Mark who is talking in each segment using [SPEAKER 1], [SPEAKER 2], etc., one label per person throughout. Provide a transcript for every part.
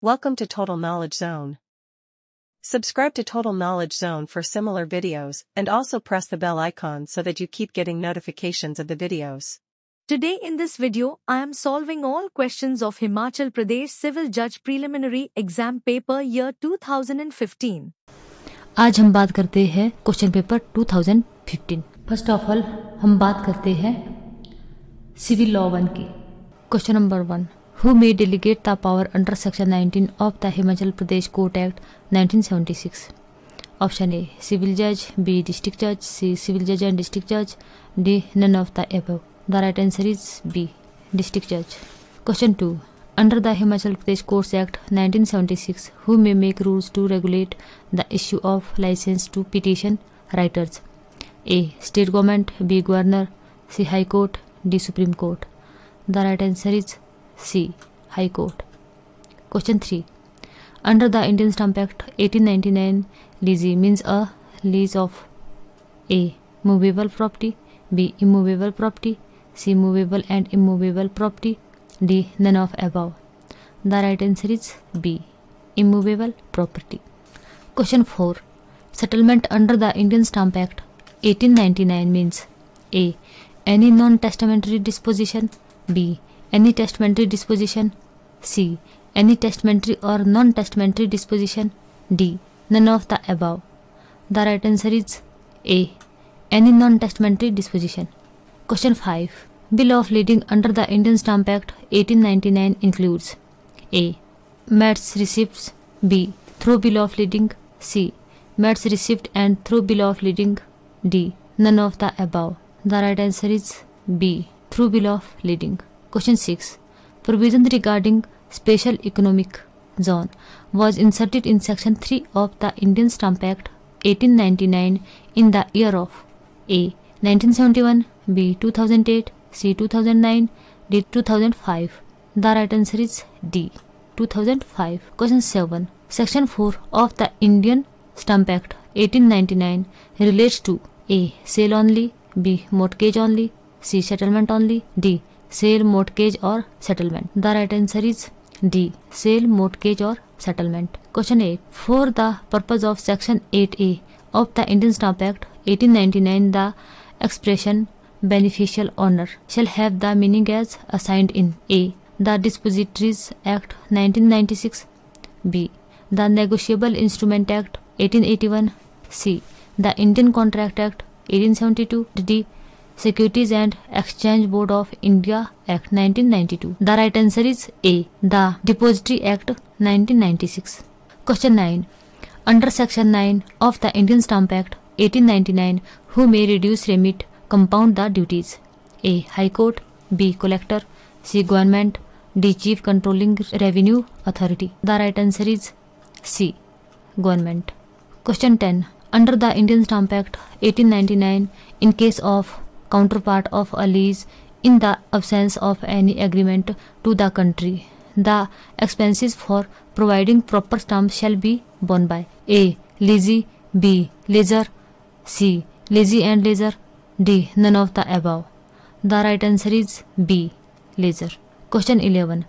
[SPEAKER 1] Welcome to Total Knowledge Zone. Subscribe to Total Knowledge Zone for similar videos and also press the bell icon so that you keep getting notifications of the videos.
[SPEAKER 2] Today in this video, I am solving all questions of Himachal Pradesh Civil Judge Preliminary Exam Paper Year 2015.
[SPEAKER 3] आज हम बात करते हैं question paper 2015। First of all हम बात करते हैं civil law 1 की। Question number 1, who may delegate the power under section 19 of the Himachal Pradesh court act 1976? Option A civil जज, बी डिस्ट्रिक्ट जज, सी सिविल जज एंड डिस्ट्रिक्ट जज, D none of the above. The right answer is B, district judge. Question 2. Under the Himachal Pradesh Courts Act 1976, who may make rules to regulate the issue of license to petition writers? A. State government, B. Governor, C. High Court, D. Supreme Court. The right answer is C, High Court. Question 3. Under the Indian Stamp Act 1899, leasee means a lease of A. movable property, B. immovable property, C. movable and immovable property, D. none of above. The right answer is B, immovable property. Question 4. Settlement under the Indian Stamp Act 1899 means A. any non-testamentary disposition, B. any testamentary disposition, C. any testamentary or non-testamentary disposition, D. none of the above. The right answer is A. any non-testamentary disposition. Question 5. Bill of lading under the Indian Stamp Act 1899 includes A. Mats receipts, B. through bill of lading, C. Mats receipt and through bill of lading, D. none of the above. The right answer is B. through bill of lading. Question 6. Provision regarding special economic zone was inserted in section 3 of the Indian Stamp Act 1899 in the year of A. 1971, B. 2008, C. 2009, D. 2005. The right answer is D. 2005. Question 7. Section 4 of the Indian Stamp Act 1899 relates to A. sale only, B. mortgage only, C. settlement only, D. sale, mortgage or settlement. The right answer is D. sale, mortgage or settlement. Question 8. For the purpose of section 8A of the Indian Stamp Act 1899, the expression beneficial owner shall have the meaning as assigned in A. the Depositories Act 1996, B. the Negotiable Instrument Act 1881, C. the Indian Contract Act 1872, D. Securities and Exchange Board of India Act 1992. The right answer is A. the Depository Act 1996. Question 9. Under section 9 of the Indian Stamp Act 1899, who may reduce, remit, compound the duties? A. High Court, B. Collector, C. Government, D. Chief Controlling Revenue Authority. The right answer is C. Government. Question 10. Under the Indian Stamp Act 1899, in case of counterpart of a lease in the absence of any agreement to the country, the expenses for providing proper stamps shall be borne by A. leasee, B. leaser, C. leasee and leaser, D. none of the above. The right answer is B. leaser. Question 11.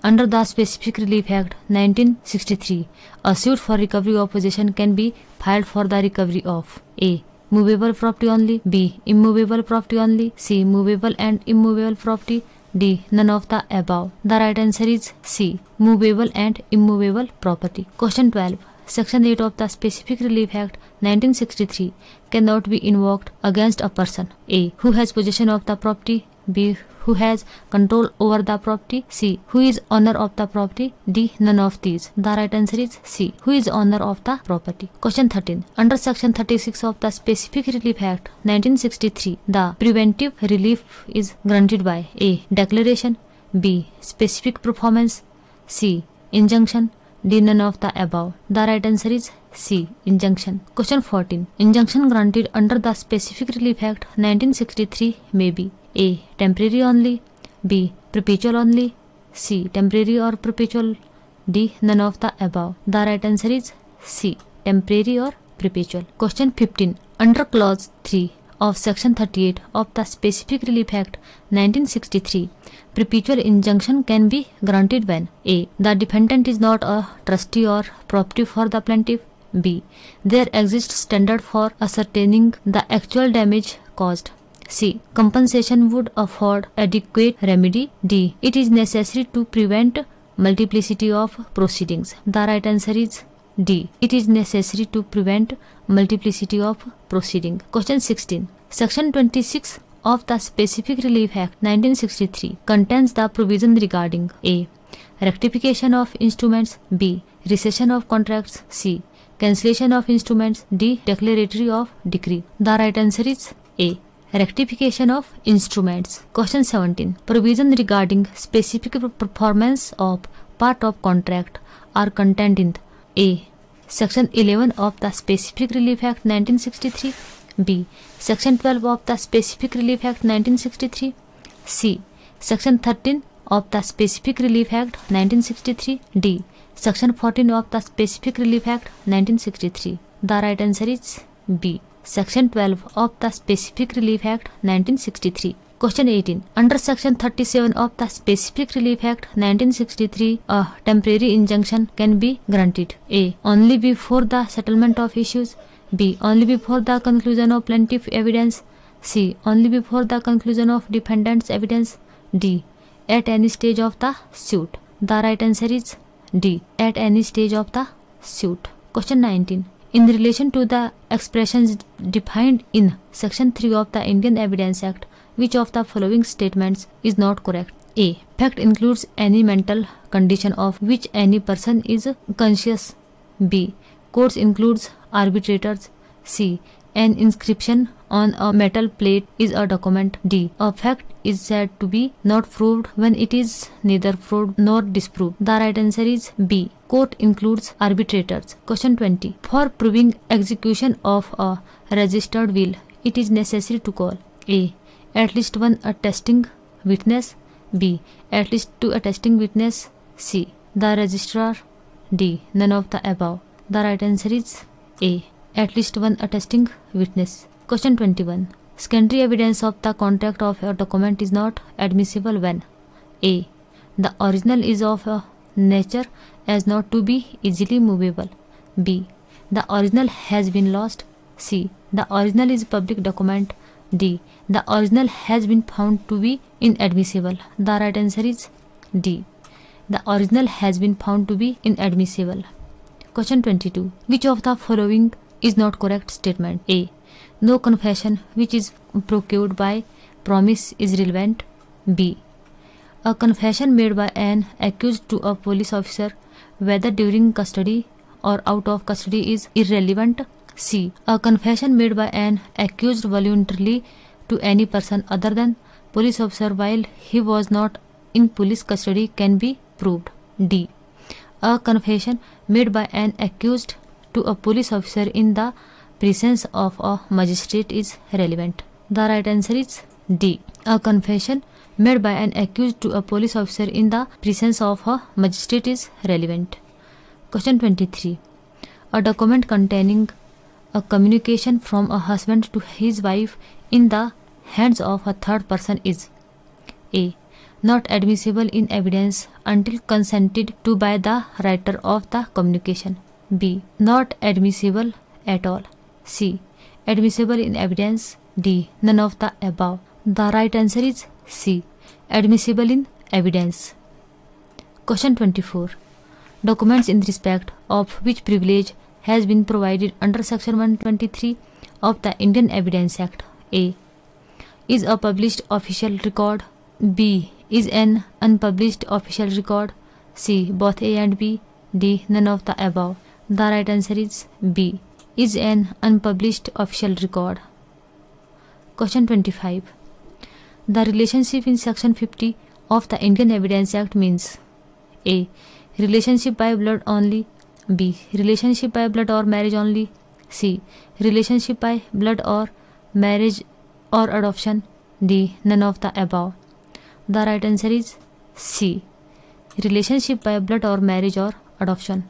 [SPEAKER 3] Under the Specific Relief Act 1963, a suit for recovery of possession can be filed for the recovery of A. movable property only, B. immovable property only, C. movable and immovable property, D. none of the above. The right answer is C. movable and immovable property. Question 12. Section 8 of the Specific Relief Act 1963 cannot be invoked against a person A. who has possession of the property, B. who has control over the property, C. who is owner of the property, D. none of these. The right answer is C. who is owner of the property. Question 13. Under section 36 of the Specific Relief Act 1963, the preventive relief is granted by A. declaration, B. specific performance, C. injunction, D. none of the above. The right answer is C. injunction. Question 14. Injunction granted under the Specific Relief Act 1963 may be A. temporary only, B. perpetual only, C. temporary or perpetual, D. none of the above. The right answer is C. temporary or perpetual. Question 15. Under clause 3 of Section 38 of the Specific Relief Act 1963, perpetual injunction can be granted when a. the defendant is not a trustee or property for the plaintiff, b. there exists standard for ascertaining the actual damage caused, c. compensation would afford adequate remedy, d. it is necessary to prevent multiplicity of proceedings. The right answer is D. It is necessary to prevent multiplicity of proceeding. Question 16. Section 26 of the Specific Relief Act 1963 contains the provision regarding a. rectification of instruments, b. rescission of contracts, c. cancellation of instruments, d. declaratory of decree. The right answer is a. rectification of instruments. Question 17. Provision regarding specific performance of part of contract are contained in a. Section 11 of the Specific Relief Act 1963, b. Section 12 of the Specific Relief Act 1963, c. Section 13 of the Specific Relief Act 1963, d. Section 14 of the Specific Relief Act 1963. The right answer is b. Section 12 of the Specific Relief Act 1963. Question 18. Under Section 37 of the Specific Relief Act 1963, a temporary injunction can be granted a. only before the settlement of issues, b. only before the conclusion of plaintiff evidence, c. only before the conclusion of defendant's evidence, d. at any stage of the suit. The right answer is d. at any stage of the suit. Question 19. In relation to the expressions defined in Section 3 of the Indian Evidence Act, which of the following statements is not correct? A. Fact includes any mental condition of which any person is conscious. B. Courts includes arbitrators. C. An inscription on a metal plate is a document. D. A fact is said to be not proved when it is neither proved nor disproved. The right answer is B. Court includes arbitrators. Question 20. For proving execution of a registered will, it is necessary to call A. at least one attesting witness, b. at least two attesting witness, c. the registrar, d. none of the above. The right answer is A. at least one attesting witness. Question 21. Secondary evidence of the contract of a document is not admissible when a. the original is of a nature as not to be easily movable, b. the original has been lost, c. the original is public document, d. the original has been found to be inadmissible. The right answer is D. the original has been found to be inadmissible. Question 22. Which of the following is not correct statement? A. No confession which is procured by promise is relevant. B. A confession made by an accused to a police officer, whether during custody or out of custody, is irrelevant. C. A confession made by an accused voluntarily to any person other than police officer while he was not in police custody can be proved. D. A confession made by an accused to a police officer in the presence of a magistrate is relevant. The right answer is D. A confession made by an accused to a police officer in the presence of a magistrate is relevant. Question 23. A document containing a communication from a husband to his wife in the hands of a third person is A. not admissible in evidence until consented to by the writer of the communication, b. not admissible at all, c. admissible in evidence, d. none of the above. The right answer is C. admissible in evidence. Question 24. Documents in respect of which privilege has been provided under Section 123 of the Indian Evidence Act? A. is a published official record, b. is an unpublished official record, c. both A and B, d. none of the above. The right answer is B. is an unpublished official record. Question 25. The relationship in Section 50 of the Indian Evidence Act means A. relationship by blood only, b. relationship by blood or marriage only, c. relationship by blood or marriage or adoption, d. none of the above. The right answer is C. relationship by blood or marriage or adoption.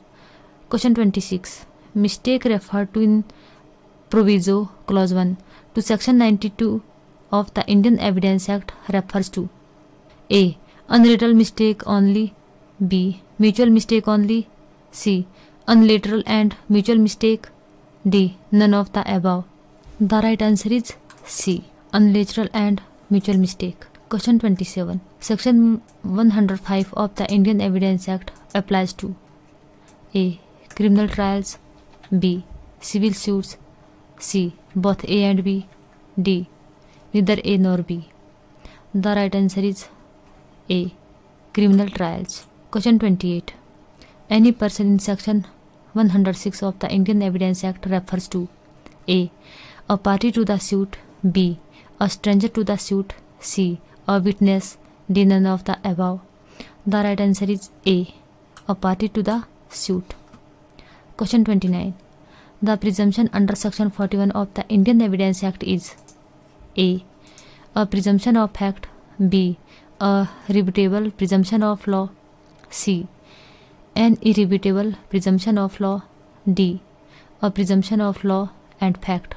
[SPEAKER 3] Question 26. Mistake referred to in Proviso Clause 1 to Section 92 of the Indian Evidence Act refers to: A. Unilateral mistake only. B. Mutual mistake only. C. Unilateral and mutual mistake. D. None of the above. The right answer is C. Unilateral and mutual mistake. Question 27. Section 105 of the Indian Evidence Act applies to: A. Criminal trials. B. Civil suits. C. Both A and B. D. Neither A nor B. The right answer is A. Criminal trials. Question 28. Any person in Section 106 of the Indian Evidence Act refers to: A. A party to the suit. B. A stranger to the suit. C. A witness. D. None of the above. The right answer is A. A party to the suit. Question 29. The presumption under Section 41 of the Indian Evidence Act is: A. A presumption of fact. B. A rebuttable presumption of law. C. An irrebuttable presumption of law. D. A presumption of law and fact.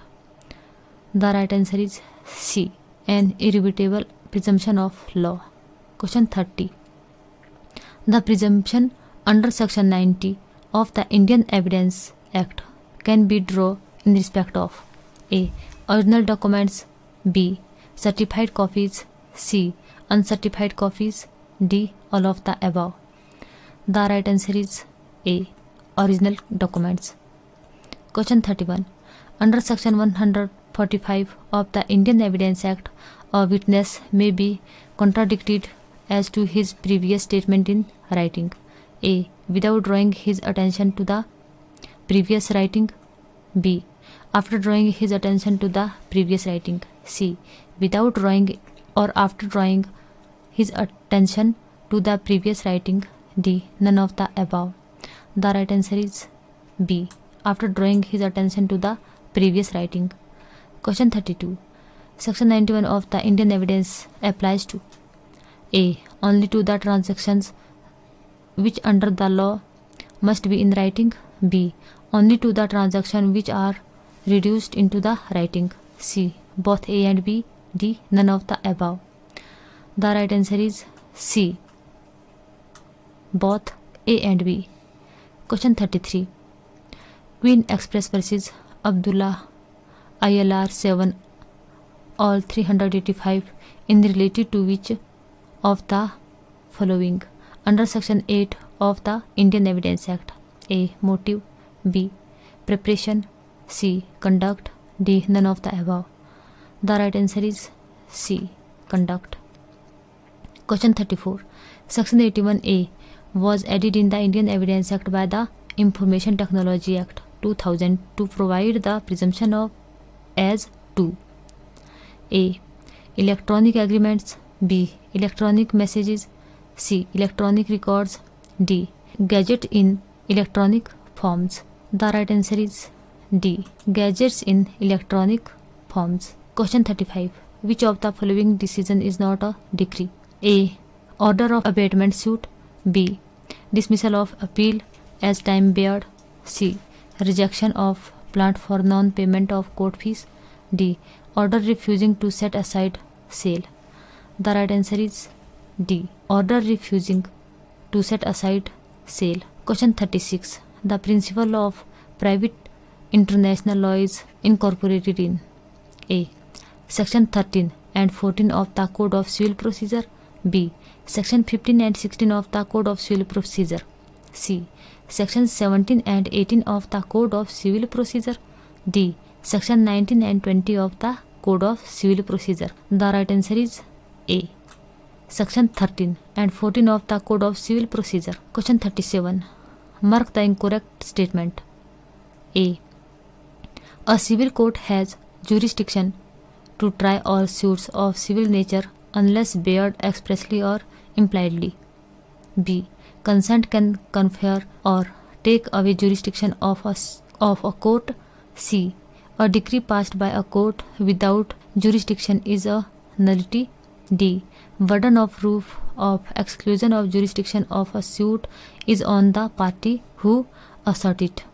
[SPEAKER 3] The right answer is C. An irrebuttable presumption of law. Question 30. The presumption under Section 90 of the Indian Evidence Act can be drawn in respect of: A. Original documents. B. Certified copies. C. Uncertified copies. D. All of the above. The right answer is A. Original documents. Question 31. Under Section 145 of the Indian Evidence Act, a witness may be contradicted as to his previous statement in writing: A. Without drawing his attention to the previous writing. B. After drawing his attention to the previous writing. C. Without drawing or after drawing his attention to the previous writing. D. None of the above. The right answer is B. After drawing his attention to the previous writing. Question 32. Section 91 of the Indian Evidence applies to: A. Only to the transactions which under the law must be in writing. B. Only to the transactions which are reduced into the writing. C. Both A and B. D. None of the above. The right answer is C. Both A and B. Question 33. Queen Express versus Abdullah ILR 7 all 385 in related to which of the following under Section 8 of the Indian Evidence Act? A. Motive. B. Preparation. C. Conduct. D. None of the above. The right answer is C. Conduct. Question 34. Section 81A was added in the Indian Evidence Act by the Information Technology Act 2000 to provide the presumption of as to: A. Electronic agreements. B. Electronic messages. C. Electronic records. D. Gadget in electronic forms. The right answer is D. Gadgets in electronic forms. Question 35. Which of the following decision is not a decree? A. Order of abatement suit. B. Dismissal of appeal as time barred. C. Rejection of plant for non-payment of court fees. D. Order refusing to set aside sale. The right answer is D. Order refusing to set aside sale. Question 36. The principle of private international law is incorporated in: A. Section 13 and 14 of the Code of Civil Procedure. B. Section 15 and 16 of the Code of Civil Procedure. C. Section 17 and 18 of the Code of Civil Procedure. D. Section 19 and 20 of the Code of Civil Procedure. The right answer is A. Section 13 and 14 of the Code of Civil Procedure. Question 37. Mark the incorrect statement. A. A civil court has jurisdiction to try all suits of civil nature unless barred expressly or impliedly. B. Consent can confer or take away jurisdiction of a court. C. A decree passed by a court without jurisdiction is a nullity. D. Burden of proof of exclusion of jurisdiction of a suit is on the party who assert it.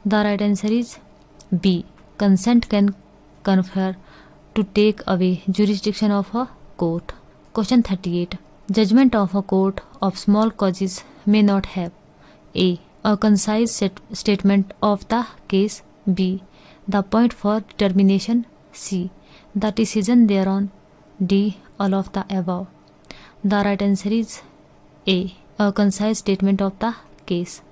[SPEAKER 3] The right answer is B. Consent can confer to take away jurisdiction of a court. Question 38. Judgment of a court of small causes may not have a concise statement of the case, b. the point for determination, c. the decision thereon, d. all of the above. The right answer is a concise statement of the case.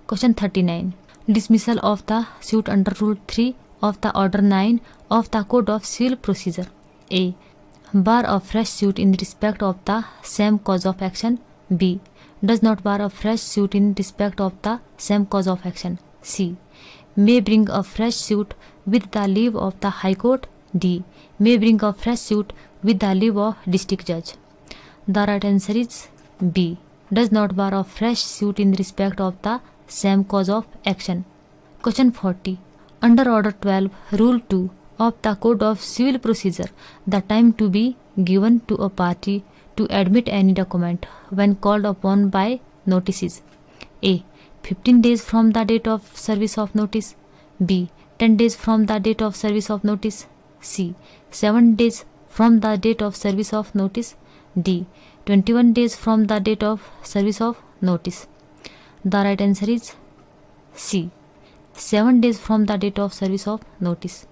[SPEAKER 3] Question 39. Dismissal of the suit under Rule 3 of the Order 9 of the Code of Civil Procedure. A. Bar a fresh suit in respect of the same cause of action. B. Does not bar a fresh suit in respect of the same cause of action. C. May bring a fresh suit with the leave of the High Court. D. May bring a fresh suit with the leave of District Judge. The right answer is B. Does not bar a fresh suit in respect of the same cause of action. Question 40. Under Order 12, Rule 2 of the Code of Civil Procedure, the time to be given to a party to admit any document when called upon by notice is A. 15 days from the date of service of notice. B. 10 days from the date of service of notice. C. 7 days from the date of service of notice. D. 21 days from the date of service of notice. The right answer is C. 7 days from the date of service of notice.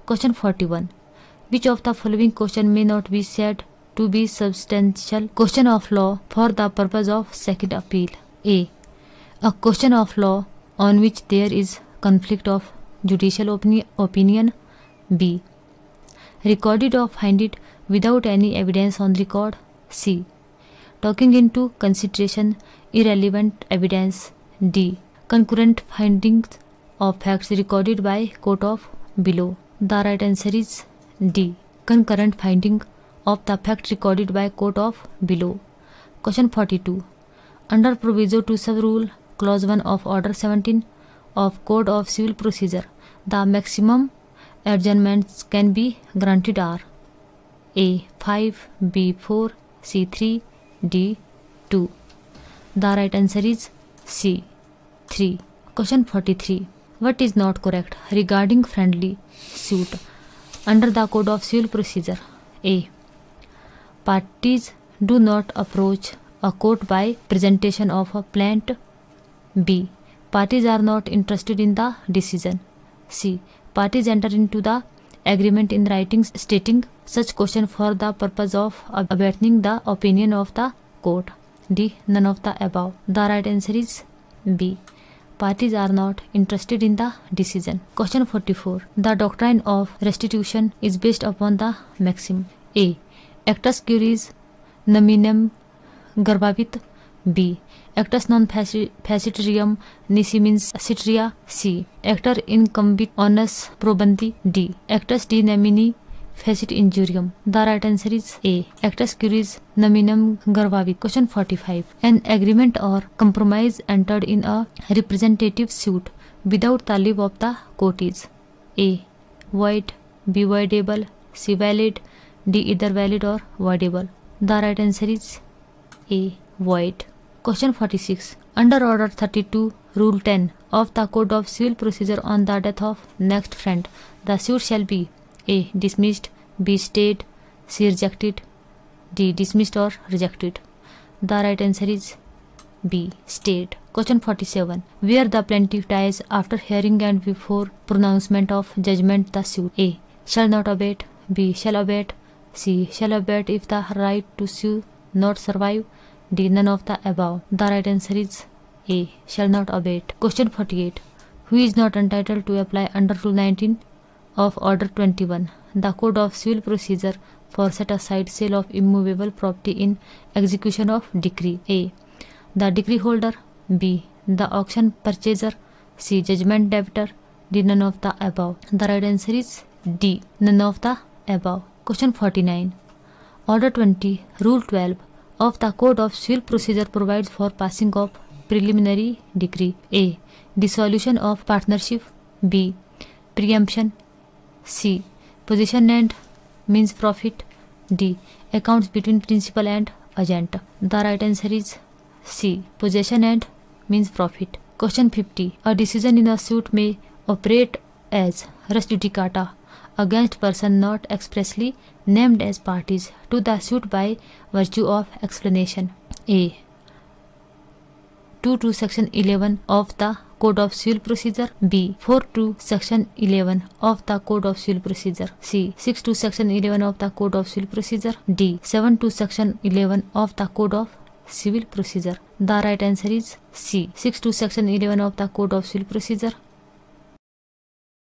[SPEAKER 3] Question 41. Which of the following question may not be said to be substantial question of law for the purpose of second appeal? A. A question of law on which there is conflict of judicial opinion. B. Recorded or finded without any evidence on record. C. Taking into consideration irrelevant evidence. D. Concurrent findings of facts recorded by court of below. The right answer is D. Concurrent finding of the fact recorded by court of below. Question 42. Under Proviso to Sub-Rule Clause 1 of Order 17 of Code of Civil Procedure, the maximum adjournments can be granted are A. 5, B. 4, C. 3, D. 2. The right answer is C. 3. Question 43. What is not correct regarding friendly suit under the Code of Civil Procedure? A. Parties do not approach a court by presentation of a plaint. B. Parties are not interested in the decision. C. Parties enter into the agreement in writing stating such question for the purpose of abating the opinion of the court. D. None of the above. The right answer is B. Parties are not interested in the decision. Question 44. The doctrine of restitution is based upon the maxim A. Actus curiae nominem gravavit. B. Actus non facetium nisi means citria. C. Actor incumbit onus probandi. D. Actus de nomine facit injurium. The right answer is A. Actus curiae nominum gravavit. Question 45. An agreement or compromise entered in a representative suit without the leave of the court is A. Void. B. Voidable. C. Valid. D. Either valid or voidable. The right answer is A. Void. Question 46. Under Order 32, Rule 10 of the Code of Civil Procedure on the death of next friend, the suit shall be A. Dismissed. B. Stayed. C. Rejected. D. Dismissed or rejected. The right answer is B. Stayed. Question 47. Where the plaintiff dies after hearing and before pronouncement of judgment, the suit A. Shall not abate. B. Shall abate. C. Shall abate if the right to sue not survive. D. None of the above. The right answer is A. Shall not abate. Question 48. Who is not entitled to apply under Rule 19 of Order 21, the Code of Civil Procedure, for set aside sale of immovable property in execution of decree? A. The decree holder. B. The auction purchaser. C. Judgment debtor. D. None of the above. The right answer is D. None of the above. Question 49. Order 20, Rule 12 of the Code of Civil Procedure provides for passing of preliminary decree. A. Dissolution of partnership. B. Preemption. C. Possession and means profit. D. Accounts between principal and agent. The right answer is C. Possession and means profit. Question 50. A decision in a suit may operate as res judicata against person not expressly named as parties to the suit by virtue of explanation. A. 2 Section 11 of the Code of Civil Procedure. B. 4 Section 11 of the Code of Civil Procedure. C. 6 Section 11 of the Code of Civil Procedure. D. 7 Section 11 of the Code of Civil Procedure. The right answer is C. 6 Section 11 of the Code of Civil Procedure.